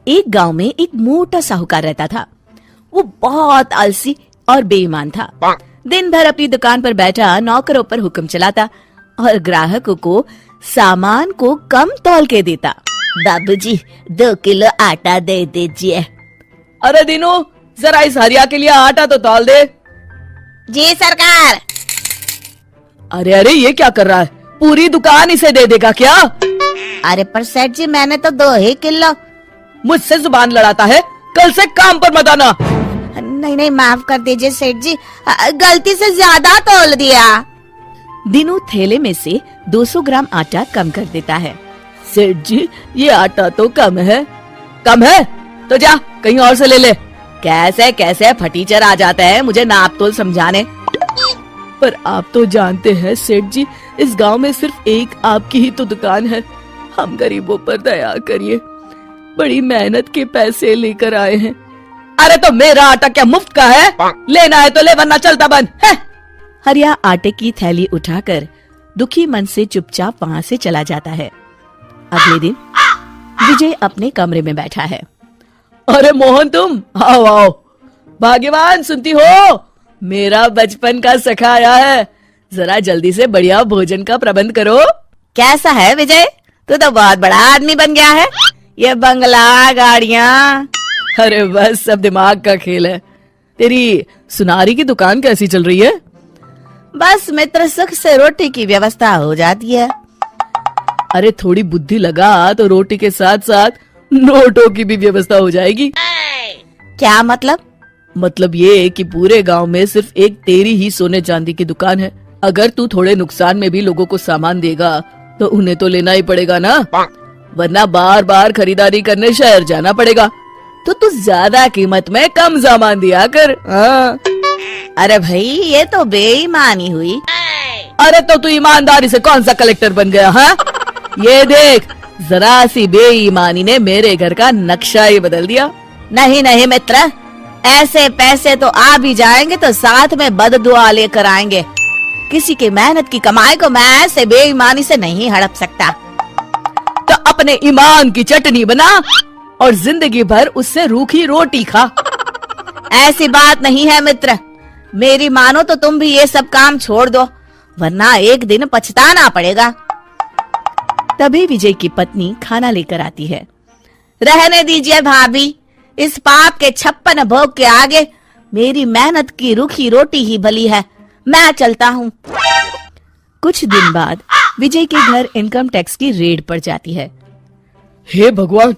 एक गांव में एक मोटा साहूकार रहता था। वो बहुत आलसी और बेईमान था। दिन भर अपनी दुकान पर बैठा नौकरों पर हुक्म चलाता और ग्राहकों को सामान को कम तौल के देता। बाबूजी 2 किलो आटा दे दीजिए। अरे दीनू, जरा इस हरिया के लिए आटा तो तौल दे। जी सरकार। अरे अरे, ये क्या कर रहा है? पूरी दुकान इसे दे देगा क्या? अरे पर सेठ जी, मैंने तो 2 ही किलो। मुझसे जुबान लड़ाता है, कल से काम पर मत आना। नहीं नहीं, माफ कर दीजिए सेठ जी, गलती से ज्यादा तौल दिया। दीनू थैले में से 200 ग्राम आटा कम कर देता है। सेठ जी, ये आटा तो कम है। कम है तो जा कहीं और से ले ले। कैसे कैसे फटीचर आ जाते हैं मुझे नाप तोल समझाने। पर आप तो जानते हैं सेठ जी, इस गांव में सिर्फ एक आपकी ही तो दुकान है। हम गरीबों पर दया करिए, बड़ी मेहनत के पैसे लेकर आए हैं। अरे तो मेरा आटा क्या मुफ्त का है? लेना है तो ले, वरना चलता बंद है। हरिया आटे की थैली उठाकर दुखी मन से चुपचाप वहाँ से चला जाता है। अगले दिन विजय अपने कमरे में बैठा है। अरे मोहन, तुम आओ आओ। भाग्यवान, सुनती हो? मेरा बचपन का सखा आया है। जरा जल्दी से बढ़िया भोजन का प्रबंध करो। कैसा है विजय? तू तो बहुत बड़ा आदमी बन गया है। ये बंगला, गाड़ियाँ। अरे बस सब दिमाग का खेल है। तेरी सुनारी की दुकान कैसी चल रही है? बस मित्र, सुख से रोटी की व्यवस्था हो जाती है। अरे थोड़ी बुद्धि लगा तो रोटी के साथ साथ नोटों की भी व्यवस्था हो जाएगी। क्या मतलब? मतलब ये कि पूरे गांव में सिर्फ एक तेरी ही सोने चांदी की दुकान है। अगर तू थोड़े नुकसान में भी लोगों को सामान देगा तो उन्हें तो लेना ही पड़ेगा ना, वरना बार बार खरीदारी करने शहर जाना पड़ेगा। तो तू ज्यादा कीमत में कम सामान दिया कर। हाँ। अरे भाई, ये तो बेईमानी हुई। अरे तो तू ईमानदारी से कौन सा कलेक्टर बन गया? हाँ, ये देख, जरा सी बेईमानी ने मेरे घर का नक्शा ही बदल दिया। नहीं नहीं मित्र, ऐसे पैसे तो आ भी जाएंगे तो साथ में बददुआ लेकर आएंगे। किसी की मेहनत की कमाई को मैं ऐसे बेईमानी से नहीं हड़प सकता। तो अपने ईमान की चटनी बना और जिंदगी भर उससे रूखी रोटी खा। ऐसी बात नहीं है मित्र, मेरी मानो तो तुम भी ये सब काम छोड़ दो, वरना एक दिन पछताना पड़ेगा। तभी विजय की पत्नी खाना लेकर आती है। रहने दीजिए भाभी, इस पाप के 56 भोग के आगे मेरी मेहनत की रूखी रोटी ही भली है। मैं चलता हूँ। कुछ दिन बाद विजय के घर इनकम टैक्स की रेड पड़ जाती है। हे भगवान,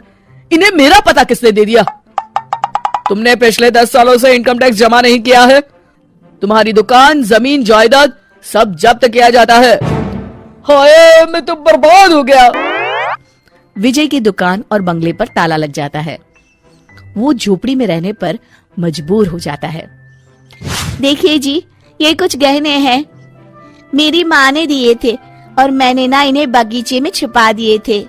इन्हें मेरा पता किसने दे दिया? तुमने पिछले 10 सालों से इनकम टैक्स जमा नहीं किया है। तुम्हारी दुकान, जमीन, जायदाद सब जब्त किया जाता है। हाय, मैं तो बर्बाद हो गया। विजय की दुकान और बंगले पर ताला लग जाता है। वो झोपड़ी में रहने पर मजबूर हो जाता है। देखिए जी, ये कुछ गहने हैं, मेरी माँ ने दिए थे और मैंने ना इन्हें बगीचे में छुपा दिए थे।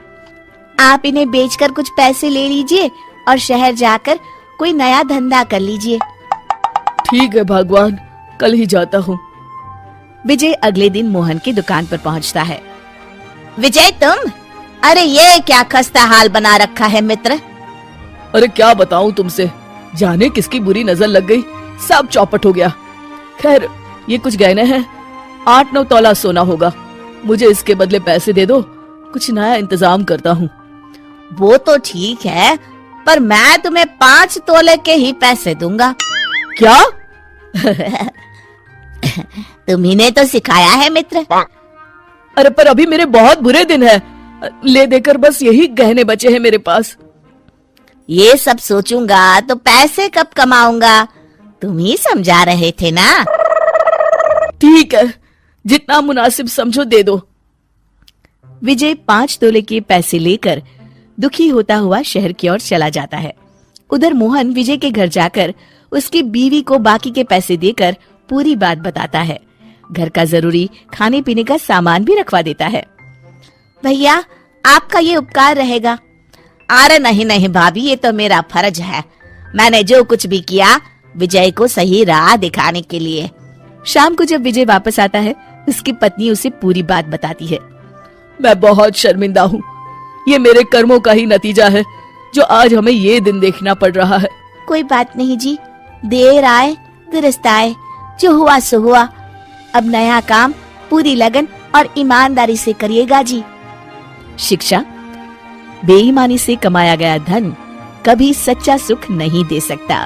आप इन्हें बेचकर कुछ पैसे ले लीजिए और शहर जाकर कोई नया धंधा कर लीजिए। ठीक है भगवान, कल ही जाता हूँ। विजय अगले दिन मोहन की दुकान पर पहुँचता है। विजय तुम? अरे ये क्या खस्ता हाल बना रखा है मित्र। अरे क्या बताऊं तुमसे, जाने किसकी बुरी नजर लग गई, सब चौपट हो गया। खैर, ये कुछ गहने हैं, 8-9 तोला सोना होगा। मुझे इसके बदले पैसे दे दो, कुछ नया इंतजाम करता हूँ। वो तो ठीक है, पर मैं तुम्हें 5 तोले के ही पैसे दूंगा। क्या? तुम्ही ने तो सिखाया है मित्र। अरे पर अभी मेरे बहुत बुरे दिन है, ले देकर बस यही गहने बचे हैं मेरे पास। ये सब सोचूंगा तो पैसे कब कमाऊंगा, तुम ही समझा रहे थे ना। ठीक है, जितना मुनासिब समझो दे दो। विजय 5 तोले के पैसे लेकर दुखी होता हुआ शहर की ओर चला जाता है। उधर मोहन विजय के घर जाकर उसकी बीवी को बाकी के पैसे देकर पूरी बात बताता है। घर का जरूरी खाने पीने का सामान भी रखवा देता है। भैया, आपका ये उपकार रहेगा। अरे नहीं नहीं भाभी, ये तो मेरा फर्ज है। मैंने जो कुछ भी किया विजय को सही राह दिखाने के लिए। शाम को जब विजय वापस आता है, उसकी पत्नी उसे पूरी बात बताती है। मैं बहुत शर्मिंदा हूँ, ये मेरे कर्मों का ही नतीजा है। जो आज हमें ये दिन देखना पड़ रहा है। कोई बात नहीं जी, देर आए दुरुस्त आए, जो हुआ सो हुआ। अब नया काम पूरी लगन और ईमानदारी से करिएगा जी। शिक्षा, बेईमानी से कमाया गया धन कभी सच्चा सुख नहीं दे सकता।